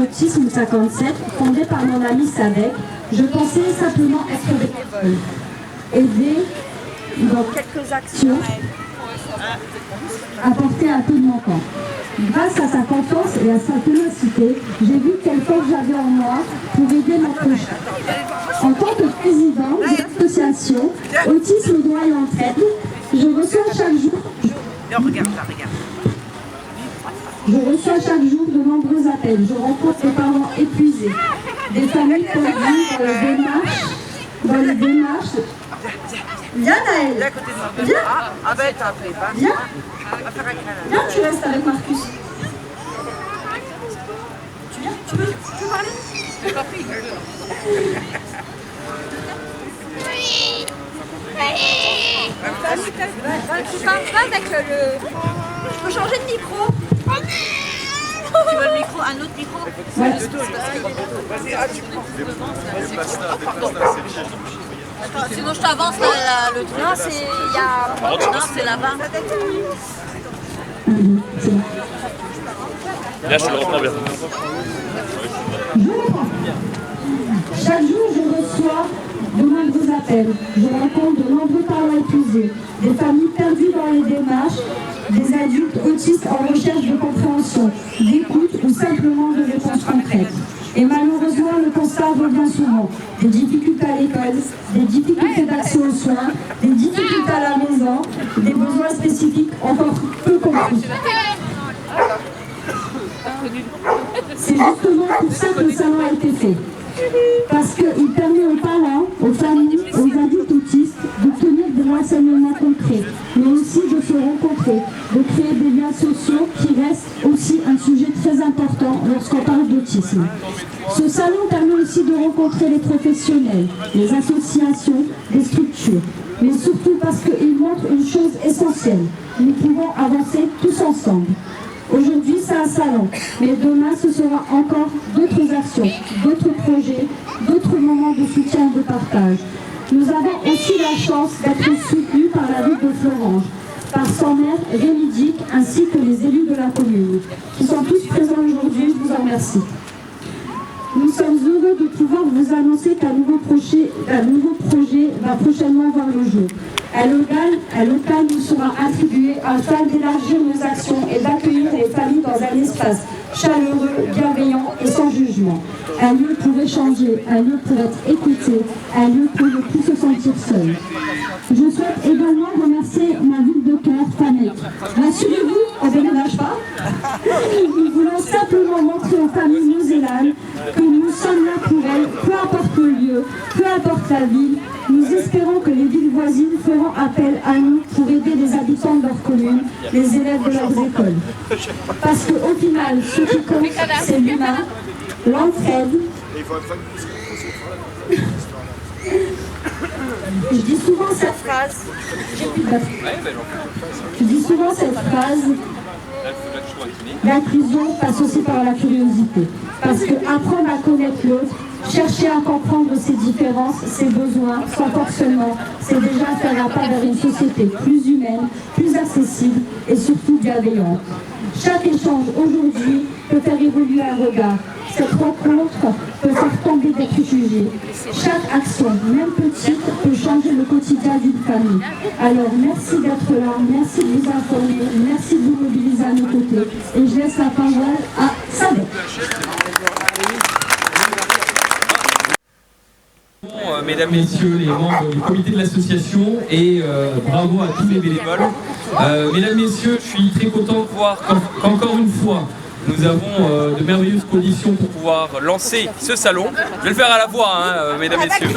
Autisme 57, fondée par mon ami Sadek, je pensais simplement être bénévole, aider dans quelques actions, apporter un peu de mon temps. Grâce à sa confiance et à sa ténacité, j'ai vu quelle force j'avais en moi pour aider ma prochaine. En tant que président de l'association Autisme Droit et Entraide, je reçois chaque jour de nombreux appels. Je rencontre des parents épuisés, des familles perdues dans les démarches. Viens Naël, viens. Viens, tu restes avec Marcus. Tu viens, tu peux parler? Tu parles pas avec le... Je peux changer de micro? Tu veux le micro? Un autre micro? Ouais. Sinon je t'avance le truc. Non, c'est c'est là-bas. Là, je te le reprends bien. Chaque jour, je reçois de nombreux appels. Je rencontre de nombreux parents épuisés, des familles perdues dans les démarches, des adultes autistes en recherche de compréhension, d'écoute ou simplement de réponses concrètes. Et malheureusement, le constat revient souvent. Des difficultés à l'école, des difficultés d'accès aux soins, des difficultés à la maison, des besoins spécifiques encore peu compris. C'est justement pour ça que le salon a été fait. Parce qu'il permet aux parents, aux familles, aux adultes autistes d'obtenir des renseignements concrets, mais aussi de se rencontrer, de créer des liens sociaux qui restent aussi un sujet très important lorsqu'on parle d'autisme. Ce salon permet aussi de rencontrer les professionnels, les associations, les structures, mais surtout parce qu'il montre une chose essentielle, nous pouvons avancer tous ensemble. Aujourd'hui, c'est un salon, mais demain, ce sera encore d'autres actions, d'autres projets, d'autres moments de soutien et de partage. Nous avons aussi la chance d'être soutenus par la ville de Florange, par son maire Rémi Dick, ainsi que les élus de la commune, qui sont tous présents aujourd'hui. Je vous en remercie. Nous sommes heureux de pouvoir vous annoncer qu'un nouveau projet va prochainement voir le jour. Un local nous sera attribué afin d'élargir nos actions et d'accueillir les familles dans un espace chaleureux, bienveillant et sans jugement. Un lieu pour échanger, un lieu pour être écouté, un lieu pour ne plus se sentir seul. Je souhaite également remercier ma ville de cœur, Fanette. Rassurez-vous, on ne déménage pas. Nous voulons simplement montrer aux familles new-zélandaises que nous sommes là pour elles, peu importe le lieu, peu importe la ville. Nous espérons que les villes voisines feront appel à nous pour aider les habitants de leur commune, les élèves de leurs écoles. Parce qu'au final, ce qui compte, c'est l'humain, l'entraide. Je dis souvent cette phrase. L'inclusion passe aussi par la curiosité. Parce que apprendre à connaître l'autre, chercher à comprendre ses différences, ses besoins, son fonctionnement, c'est déjà faire un pas vers une société plus humaine, plus accessible et surtout bienveillante. Chaque échange aujourd'hui peut faire évoluer un regard. Cette rencontre peut faire tomber des préjugés. Chaque action, même petite, peut changer le quotidien d'une famille. Alors merci d'être là, merci de vous informer, merci de vous mobiliser à nos côtés. Et je laisse la parole à Sadek. Mesdames, Messieurs, les membres du comité de l'association et bravo à tous les bénévoles. Mesdames, Messieurs, je suis très content de voir qu'encore une fois, nous avons de merveilleuses conditions pour pouvoir lancer ce salon. Je vais le faire à la voix, hein, mesdames, messieurs.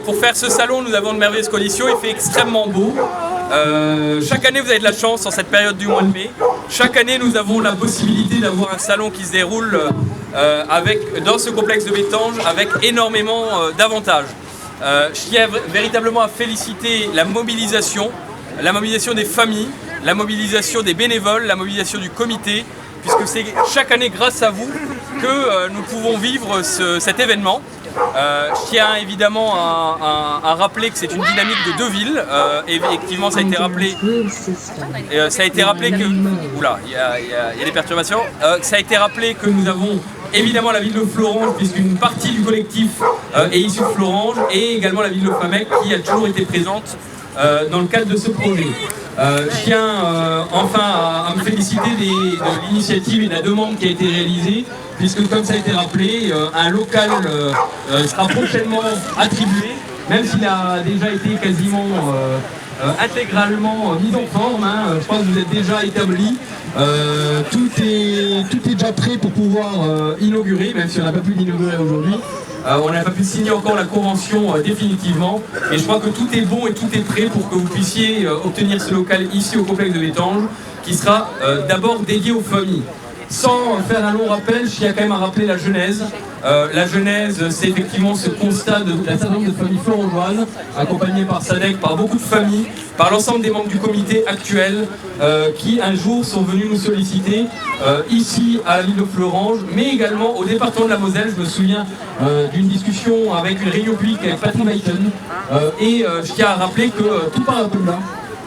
Pour faire ce salon, nous avons de merveilleuses conditions. Il fait extrêmement beau. Chaque année, vous avez de la chance en cette période du mois de mai. Chaque année, nous avons la possibilité d'avoir un salon qui se déroule dans ce complexe de Bétange avec énormément d'avantages. Je tiens véritablement à féliciter la mobilisation des familles, la mobilisation des bénévoles, la mobilisation du comité, puisque c'est chaque année grâce à vous que nous pouvons vivre cet événement. Je tiens évidemment à rappeler que c'est une dynamique de deux villes. Et effectivement, ça a été rappelé. Que. Oula, il y a des perturbations. Ça a été rappelé que nous avons évidemment la ville de Florange, puisqu'une partie du collectif est issue de Florange, et également la ville de Famec qui a toujours été présente dans le cadre de ce projet. Je tiens enfin à me féliciter de l'initiative et de la demande qui a été réalisée, puisque comme ça a été rappelé, un local sera prochainement attribué, même s'il a déjà été quasiment intégralement mis en forme, hein. Je pense que vous êtes déjà établi. Tout est déjà prêt pour pouvoir inaugurer, même si on n'a pas pu l'inaugurer aujourd'hui. On n'a pas pu signer encore la convention définitivement, et je crois que tout est bon et tout est prêt pour que vous puissiez obtenir ce local ici au complexe de Bétange, qui sera d'abord dédié aux familles. Sans faire un long rappel, je tiens quand même à rappeler la genèse. La genèse, c'est effectivement ce constat d'un certain nombre de familles florangeoises, accompagnées par SADEC, par beaucoup de familles, par l'ensemble des membres du comité actuel, qui un jour sont venus nous solliciter ici à la ville de Florange, mais également au département de la Moselle. Je me souviens d'une discussion avec une réunion publique avec Patrick Maïton, et je tiens à rappeler que tout part un peu de là,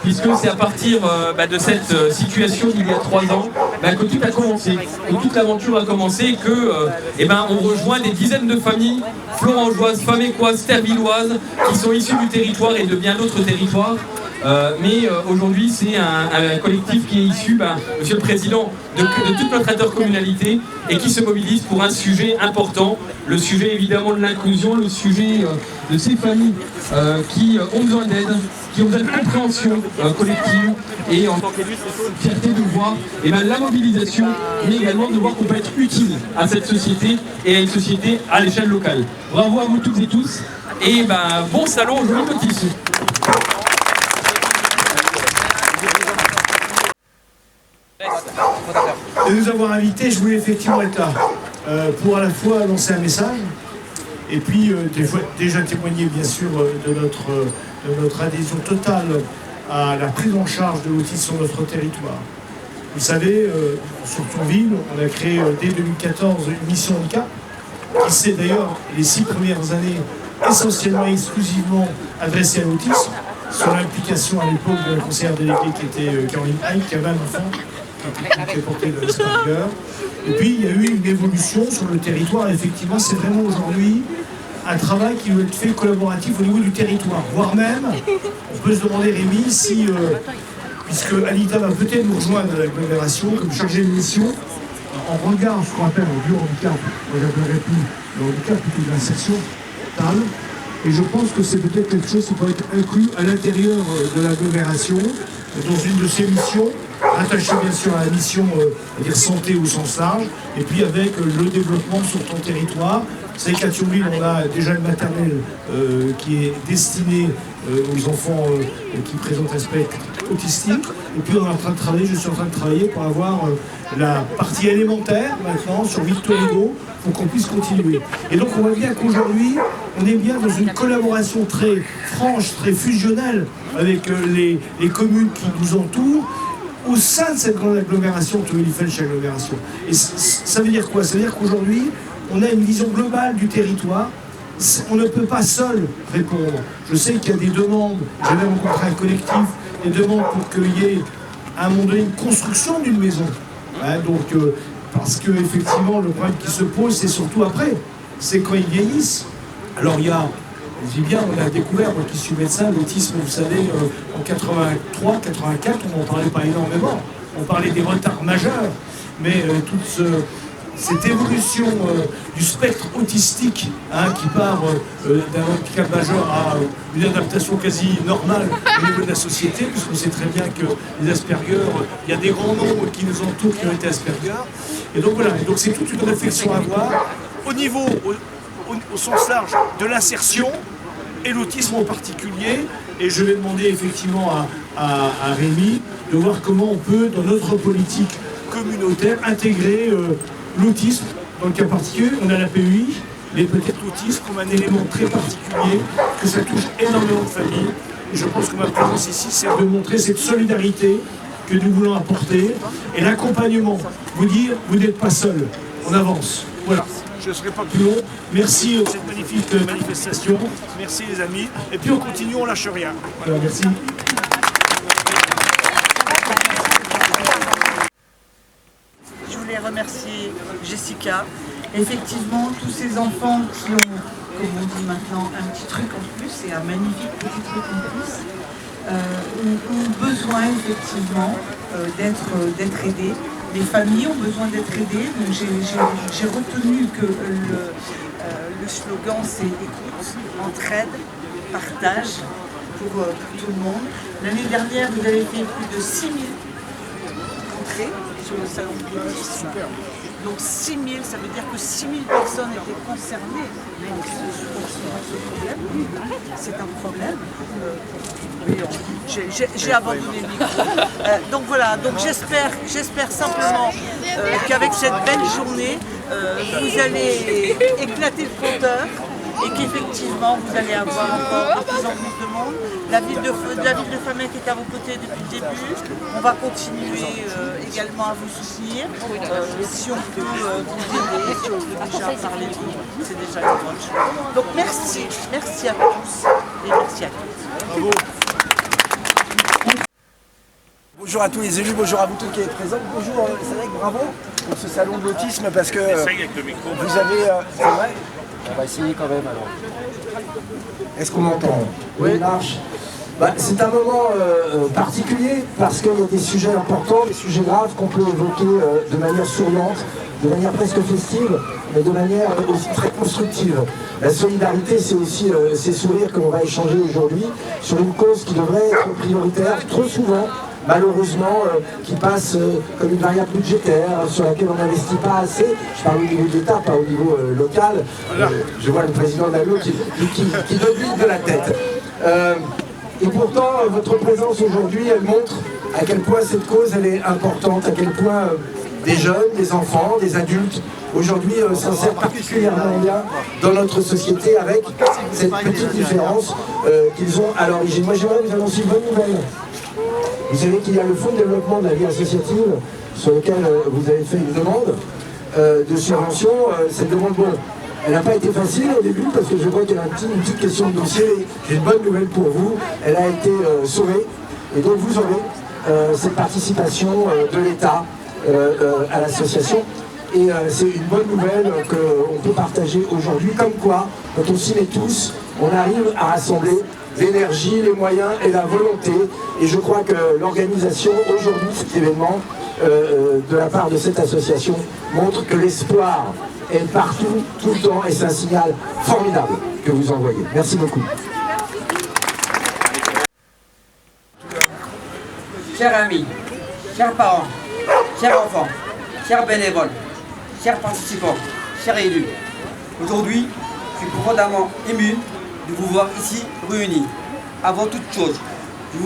puisque c'est à partir de cette situation d'il y a 3 ans que tout a commencé, que toute l'aventure a commencé, que on rejoint des dizaines de familles florangeoises, famécoises, tervilloises, qui sont issues du territoire et de bien d'autres territoires. Mais aujourd'hui, c'est un collectif qui est issu, Monsieur le Président, de toute notre intercommunalité, et qui se mobilise pour un sujet important, le sujet évidemment de l'inclusion, le sujet de ces familles qui ont besoin d'aide, qui ont besoin de compréhension collective, et en tant qu'élu, c'est une fierté de voir la mobilisation, mais également de voir qu'on peut être utile à cette société et à une société à l'échelle locale. Bravo à vous toutes et tous, et bon salon, joli petit. De nous avoir invités, je voulais effectivement être là pour à la fois lancer un message et puis déjà témoigner bien sûr de notre adhésion totale à la prise en charge de l'autisme sur notre territoire. Vous savez, sur Thionville, on a créé dès 2014 une mission handicap qui s'est d'ailleurs les 6 premières années essentiellement et exclusivement adressée à l'autisme, sur l'implication à l'époque de la conseillère déléguée qui était Caroline Haïk, qui avait un enfant qui est porté de l'Asperger. Et puis il y a eu une évolution sur le territoire, et effectivement c'est vraiment aujourd'hui un travail qui doit être fait collaboratif au niveau du territoire, voire même, on peut se demander, Rémi, si, puisque Anita va peut-être nous rejoindre à l'agglomération comme chargée de mission, en regard ce qu'on appelle du handicap, moi j'appellerais plus le handicap, plutôt de l'insertion totale, et je pense que c'est peut-être quelque chose qui peut être inclus à l'intérieur de l'agglomération, dans une de ces missions, attachée bien sûr à la mission dire santé au sens large, et puis avec le développement sur ton territoire. Vous savez qu'à Thionville, on a déjà une maternelle qui est destinée aux enfants qui présentent un spectre autistique. Et puis on est en train de travailler, je suis en train de travailler pour avoir la partie élémentaire maintenant sur Victor Hugo pour qu'on puisse continuer. Et donc on voit bien qu'aujourd'hui, on est bien dans une collaboration très franche, très fusionnelle avec les communes qui nous entourent, au sein de cette grande agglomération, Thionville-Felche agglomération. Et ça veut dire quoi? Ça veut dire qu'aujourd'hui, on a une vision globale du territoire. On ne peut pas seul répondre. Je sais qu'il y a des demandes, j'ai même rencontré un collectif, des demandes pour qu'il y ait à un moment donné une construction d'une maison. Hein, parce que effectivement, le problème qui se pose, c'est surtout après, c'est quand ils vieillissent. Alors il y a, je dis bien, on a découvert, moi qui suis médecin, l'autisme, vous savez, en 83, 84, on n'en parlait pas énormément. On parlait des retards majeurs, mais toute cette évolution du spectre autistique qui part d'un handicap majeur à une adaptation quasi normale au niveau de la société, puisqu'on sait très bien que les Asperger, il y a des grands nombres qui nous entourent qui ont été Asperger. Et donc voilà, donc c'est toute une réflexion à avoir au niveau, au sens large de l'insertion et l'autisme en particulier. Et je vais demander effectivement à Rémi de voir comment on peut, dans notre politique communautaire, intégrer l'autisme. Dans le cas particulier, on a la PEI, mais peut-être l'autisme comme un élément très particulier, que ça touche énormément de familles. Et je pense que ma présence ici, c'est de montrer cette solidarité que nous voulons apporter et l'accompagnement. Vous dire, vous n'êtes pas seul, on avance. Voilà, je ne serai pas plus long. Merci de cette magnifique manifestation. Merci les amis. Et puis on continue, on lâche rien. Voilà, merci. Je voulais remercier Jessica. Effectivement, tous ces enfants qui ont, comme on dit maintenant, un petit truc en plus, et un magnifique petit truc en plus, ont besoin effectivement d'être aidés. Les familles ont besoin d'être aidées. Donc j'ai retenu que le slogan c'est écoute, entraide, partage pour tout le monde. L'année dernière, vous avez fait plus de 6000 entrées sur le salon de l'autisme. Donc 6000, ça veut dire que 6000 personnes étaient concernées. C'est un problème. J'ai abandonné le micro. Donc voilà, donc j'espère simplement qu'avec cette belle journée, vous allez éclater le compteur et qu'effectivement vous allez avoir encore de plus en plus de monde. La ville de Famenne qui est à vos côtés depuis le début. On va continuer également à vous soutenir. Si on peut vous aider, si on peut déjà parler de vous, c'est déjà une bonne chose. Donc merci à tous et merci à tous. Bravo. Bonjour à tous les élus, bonjour à vous tous qui êtes présents. Bonjour Sadek, bravo pour ce salon de l'autisme parce que vous avez... c'est vrai ? On va essayer quand même alors. Est-ce qu'on m'entend ? Oui, il marche. C'est un moment particulier parce qu'il y a des sujets importants, des sujets graves qu'on peut évoquer de manière souriante, de manière presque festive, mais de manière aussi très constructive. La solidarité, c'est aussi ces sourires que l'on va échanger aujourd'hui sur une cause qui devrait être prioritaire trop souvent. Malheureusement, qui passe comme une variable budgétaire sur laquelle on n'investit pas assez. Je parle au niveau de l'État, pas au niveau local. Je vois le président Dallot qui domine de la tête. Et pourtant, votre présence aujourd'hui, elle montre à quel point cette cause elle est importante, à quel point des jeunes, des enfants, des adultes, aujourd'hui s'en servent particulièrement bien dans notre société avec cette petite différence qu'ils ont à l'origine. Moi, j'aimerais vous annoncer une bonne nouvelle. Vous savez qu'il y a le Fonds de développement de la vie associative sur lequel vous avez fait une demande de subvention. Cette demande, bon, elle n'a pas été facile au début parce que je vois qu'il y a une petite question de dossier. J'ai une bonne nouvelle pour vous, elle a été sauvée et donc vous aurez cette participation de l'État à l'association. Et c'est une bonne nouvelle qu'on peut partager aujourd'hui, comme quoi, quand on s'y met tous, on arrive à rassembler l'énergie, les moyens et la volonté. Et je crois que l'organisation aujourd'hui de cet événement, de la part de cette association, montre que l'espoir est partout, tout le temps, et c'est un signal formidable que vous envoyez. Merci beaucoup. Chers amis, chers parents, chers enfants, chers bénévoles, chers participants, chers élus, aujourd'hui, je suis profondément ému de vous voir ici réunis. Avant toute chose, je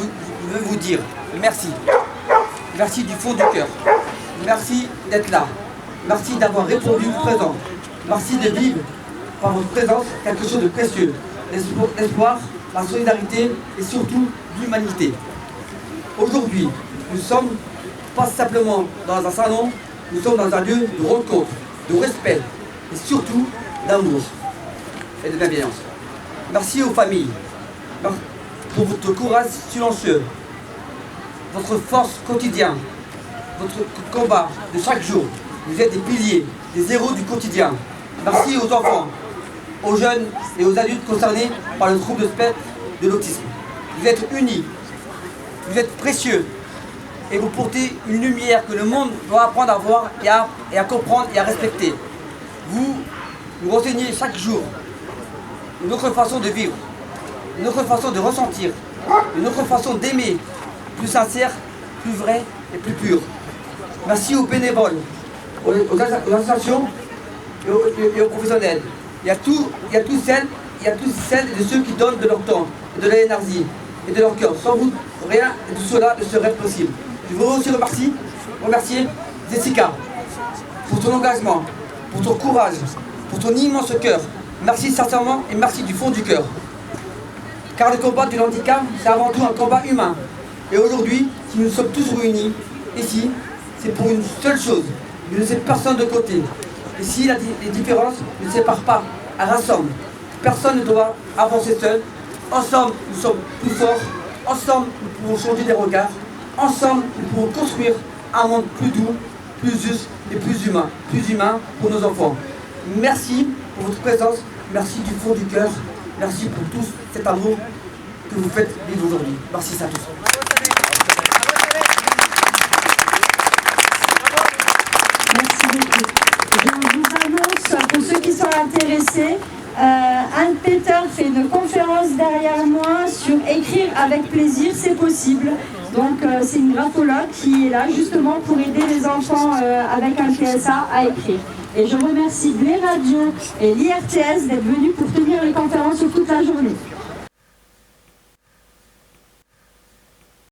veux vous dire merci. Merci du fond du cœur. Merci d'être là. Merci d'avoir répondu présent. Merci de vivre par votre présence quelque chose de précieux. L'espoir, la solidarité et surtout l'humanité. Aujourd'hui, nous sommes pas simplement dans un salon, nous sommes dans un lieu de rencontre, de respect et surtout d'amour et de bienveillance. Merci aux familles pour votre courage silencieux, votre force quotidienne, votre combat de chaque jour. Vous êtes des piliers, des héros du quotidien. Merci aux enfants, aux jeunes et aux adultes concernés par le trouble de spectre de l'autisme. Vous êtes unis, vous êtes précieux et vous portez une lumière que le monde doit apprendre à voir et à comprendre et à respecter. Vous nous renseignez chaque jour une autre façon de vivre, une autre façon de ressentir, une autre façon d'aimer, plus sincère, plus vraie et plus pure. Merci aux bénévoles, aux associations et aux professionnels. Il y a tous celles et de ceux qui donnent de leur temps, de leur énergie et de leur cœur. Sans vous, rien de tout cela ne serait possible. Je veux aussi remercier Jessica pour ton engagement, pour ton courage, pour ton immense cœur. Merci sincèrement et merci du fond du cœur. Car le combat du handicap, c'est avant tout un combat humain. Et aujourd'hui, si nous sommes tous réunis ici, c'est pour une seule chose, ne laisser personne de côté. Et si les différences ne séparent pas, elles rassemblent. Personne ne doit avancer seul. Ensemble, nous sommes plus forts. Ensemble, nous pouvons changer des regards. Ensemble, nous pouvons construire un monde plus doux, plus juste et plus humain pour nos enfants. Merci pour votre présence. Merci du fond du cœur. Merci pour tout cet amour que vous faites vivre aujourd'hui. Merci à tous. Merci beaucoup. Je vous annonce, pour ceux qui sont intéressés, Anne-Peter fait une conférence derrière moi sur écrire avec plaisir, c'est possible. Donc c'est une graphologue qui est là justement pour aider les enfants avec un TSA à écrire. Et je remercie les radios et l'IRTS d'être venus pour tenir les conférences toute la journée.